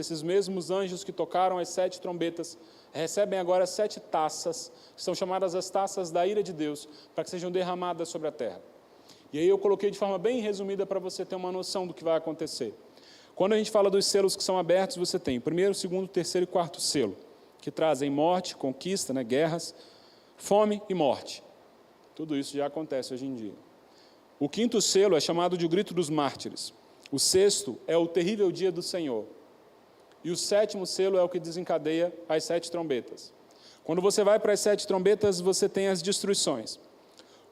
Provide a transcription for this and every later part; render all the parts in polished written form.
esses mesmos anjos que tocaram as 7 trombetas, recebem agora 7 taças, que são chamadas as taças da ira de Deus, para que sejam derramadas sobre a terra. E aí eu coloquei de forma bem resumida para você ter uma noção do que vai acontecer. Quando a gente fala dos selos que são abertos, você tem o primeiro, segundo, terceiro e quarto selo, que trazem morte, conquista, guerras, fome e morte. Tudo isso já acontece hoje em dia. O quinto selo é chamado de o grito dos mártires. O sexto é o terrível dia do Senhor. E o sétimo selo é o que desencadeia as 7 trombetas. Quando você vai para as 7 trombetas, você tem as destruições.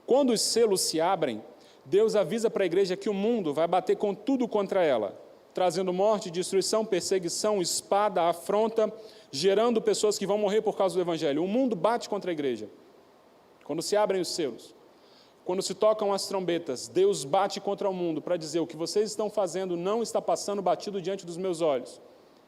Quando os selos se abrem, Deus avisa para a igreja que o mundo vai bater com tudo contra ela, trazendo morte, destruição, perseguição, espada, afronta, gerando pessoas que vão morrer por causa do Evangelho. O mundo bate contra a igreja. Quando se abrem os selos, quando se tocam as trombetas, Deus bate contra o mundo para dizer: o que vocês estão fazendo não está passando batido diante dos meus olhos.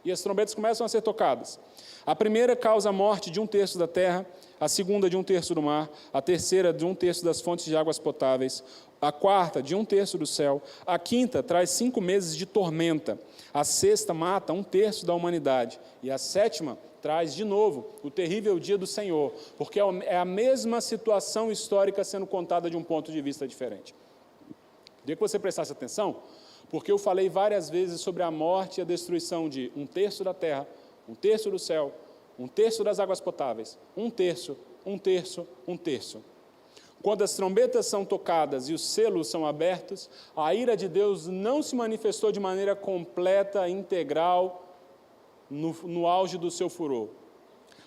E as trombetas começam a ser tocadas. A primeira causa a morte de 1/3 da terra, a segunda de 1/3 do mar, a terceira de 1/3 das fontes de águas potáveis, a quarta de 1/3 do céu, a quinta traz 5 meses de tormenta, a sexta mata 1/3 da humanidade, e a sétima traz de novo o terrível dia do Senhor, porque é a mesma situação histórica sendo contada de um ponto de vista diferente. Queria que você prestasse atenção, porque eu falei várias vezes sobre a morte e a destruição de 1/3 da terra, 1/3 do céu, 1/3 das águas potáveis, 1/3, 1/3, 1/3. Quando as trombetas são tocadas e os selos são abertos, a ira de Deus não se manifestou de maneira completa, integral, no auge do seu furor.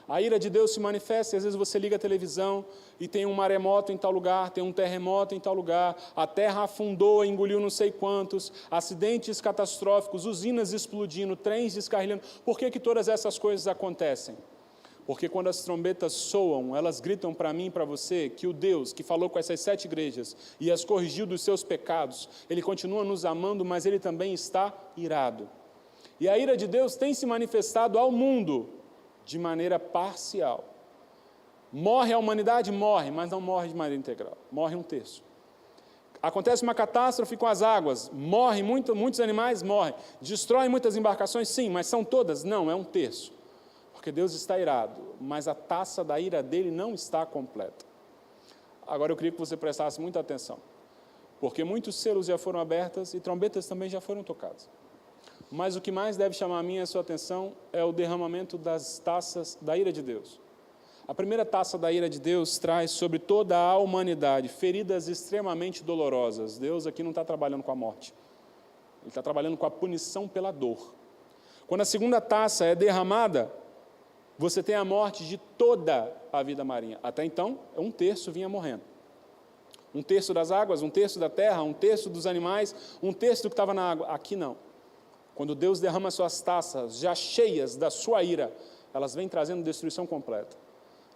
A ira de Deus se manifesta, e às vezes você liga a televisão e tem um maremoto em tal lugar, tem um terremoto em tal lugar, a terra afundou, engoliu não sei quantos, acidentes catastróficos, usinas explodindo, trens descarrilhando. Por que todas essas coisas acontecem? Porque quando as trombetas soam, elas gritam para mim e para você que o Deus que falou com essas 7 igrejas e as corrigiu dos seus pecados, Ele continua nos amando, mas Ele também está irado. E a ira de Deus tem se manifestado ao mundo de maneira parcial. Morre a humanidade? Morre, mas não morre de maneira integral. Morre 1/3. Acontece uma catástrofe com as águas, morrem muitos animais? Morrem. Destrói muitas embarcações? Sim, mas são todas? Não, é 1/3. Porque Deus está irado, mas a taça da ira dele não está completa. Agora eu queria que você prestasse muita atenção, porque muitos selos já foram abertos e trombetas também já foram tocadas. Mas o que mais deve chamar a minha e a sua atenção é o derramamento das taças da ira de Deus. A primeira taça da ira de Deus traz sobre toda a humanidade feridas extremamente dolorosas. Deus aqui não está trabalhando com a morte. Ele está trabalhando com a punição pela dor. Quando a segunda taça é derramada, você tem a morte de toda a vida marinha. Até então, 1/3 vinha morrendo. 1/3 das águas, 1/3 da terra, 1/3 dos animais, 1/3 do que estava na água. Aqui não. Quando Deus derrama suas taças já cheias da sua ira, elas vêm trazendo destruição completa.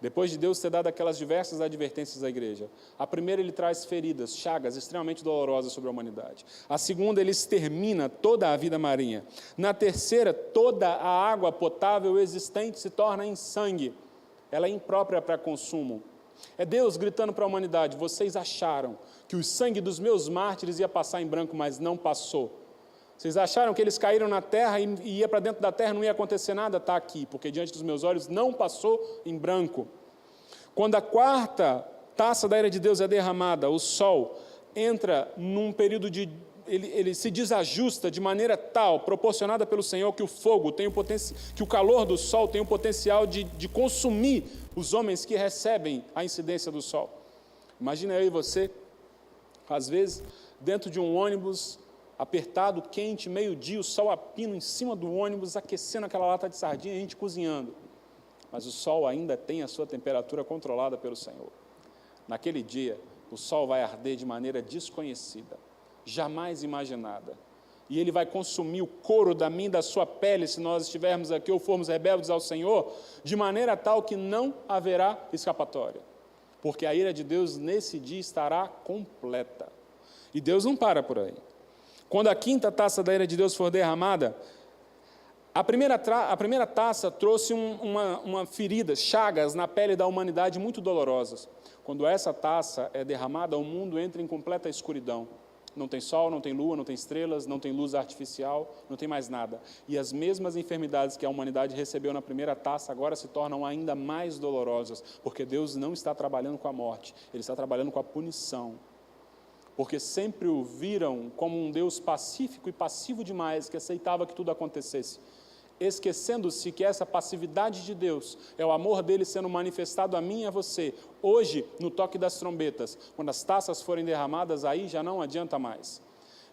Depois de Deus ter dado aquelas diversas advertências à igreja, a primeira ele traz feridas, chagas extremamente dolorosas sobre a humanidade. A segunda ele extermina toda a vida marinha. Na terceira, toda a água potável existente se torna em sangue. Ela é imprópria para consumo. É Deus gritando para a humanidade: vocês acharam que o sangue dos meus mártires ia passar em branco, mas não passou. Vocês acharam que eles caíram na terra e ia para dentro da terra, não ia acontecer nada? Está aqui, porque diante dos meus olhos não passou em branco. Quando a quarta taça da ira de Deus é derramada, o sol entra num período de... Ele se desajusta de maneira tal, proporcionada pelo Senhor, que o fogo tem que o calor do sol tem o potencial de consumir os homens que recebem a incidência do sol. Imagina eu e você, às vezes, dentro de um ônibus apertado, quente, meio-dia, o sol a pino em cima do ônibus, aquecendo aquela lata de sardinha e a gente cozinhando. Mas o sol ainda tem a sua temperatura controlada pelo Senhor. Naquele dia, o sol vai arder de maneira desconhecida, jamais imaginada. E ele vai consumir o couro da minha e da sua pele, se nós estivermos aqui ou formos rebeldes ao Senhor, de maneira tal que não haverá escapatória. Porque a ira de Deus nesse dia estará completa. E Deus não para por aí. Quando a quinta taça da ira de Deus for derramada, a primeira taça trouxe uma ferida, chagas na pele da humanidade muito dolorosas. Quando essa taça é derramada, o mundo entra em completa escuridão. não tem sol, não tem lua, não tem estrelas, não tem luz artificial, não tem mais nada. E as mesmas enfermidades que a humanidade recebeu na primeira taça agora se tornam ainda mais dolorosas, porque Deus não está trabalhando com a morte, Ele está trabalhando com a punição. Porque sempre o viram como um Deus pacífico e passivo demais, que aceitava que tudo acontecesse, esquecendo-se que essa passividade de Deus é o amor dele sendo manifestado a mim e a você. Hoje, no toque das trombetas, quando as taças forem derramadas, aí já não adianta mais.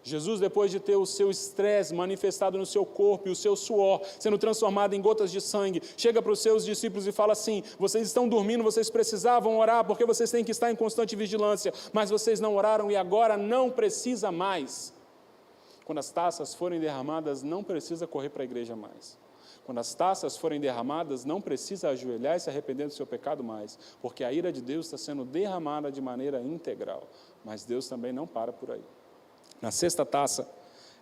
Jesus, depois de ter o seu estresse manifestado no seu corpo e o seu suor sendo transformado em gotas de sangue, chega para os seus discípulos e fala assim: vocês estão dormindo, vocês precisavam orar porque vocês têm que estar em constante vigilância, mas vocês não oraram e agora não precisa mais. Quando as taças forem derramadas, não precisa correr para a igreja mais. Quando as taças forem derramadas, não precisa ajoelhar e se arrepender do seu pecado mais, porque a ira de Deus está sendo derramada de maneira integral. Mas Deus também não para por aí. Na sexta taça,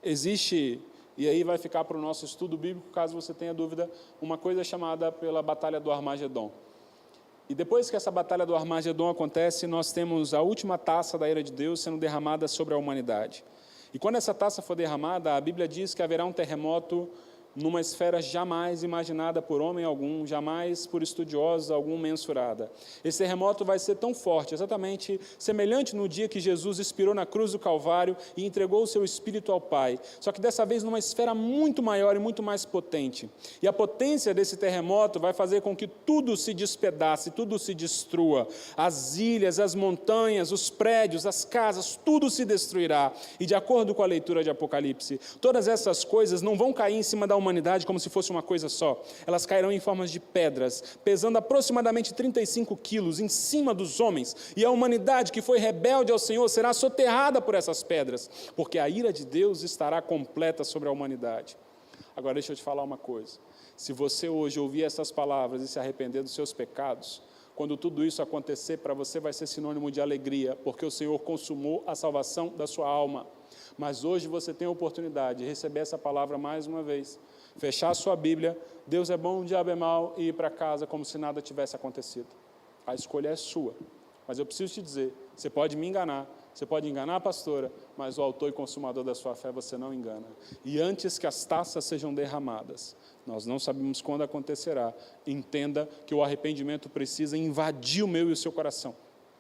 existe, e aí vai ficar para o nosso estudo bíblico, caso você tenha dúvida, uma coisa chamada pela Batalha do Armagedon. E depois que essa Batalha do Armagedon acontece, nós temos a última taça da ira de Deus sendo derramada sobre a humanidade. E quando essa taça for derramada, a Bíblia diz que haverá um terremoto numa esfera jamais imaginada por homem algum, jamais por estudiosos algum mensurada. Esse terremoto vai ser tão forte, exatamente semelhante no dia que Jesus expirou na cruz do Calvário e entregou o seu Espírito ao Pai, só que dessa vez numa esfera muito maior e muito mais potente. E a potência desse terremoto vai fazer com que tudo se despedace, tudo se destrua. As ilhas, as montanhas, os prédios, as casas, tudo se destruirá. E de acordo com a leitura de Apocalipse, todas essas coisas não vão cair em cima da humanidade como se fosse uma coisa só. Elas cairão em formas de pedras, pesando aproximadamente 35 quilos em cima dos homens, e a humanidade que foi rebelde ao Senhor será soterrada por essas pedras, porque a ira de Deus estará completa sobre a humanidade. Agora deixa eu te falar uma coisa: se você hoje ouvir essas palavras e se arrepender dos seus pecados, quando tudo isso acontecer, para você vai ser sinônimo de alegria, porque o Senhor consumou a salvação da sua alma. Mas hoje você tem a oportunidade de receber essa palavra mais uma vez, fechar a sua Bíblia, Deus é bom, o diabo é mau, e ir para casa como se nada tivesse acontecido. A escolha é sua, mas eu preciso te dizer, você pode me enganar, você pode enganar a pastora, mas o autor e consumador da sua fé você não engana. E antes que as taças sejam derramadas, nós não sabemos quando acontecerá, entenda que o arrependimento precisa invadir o meu e o seu coração.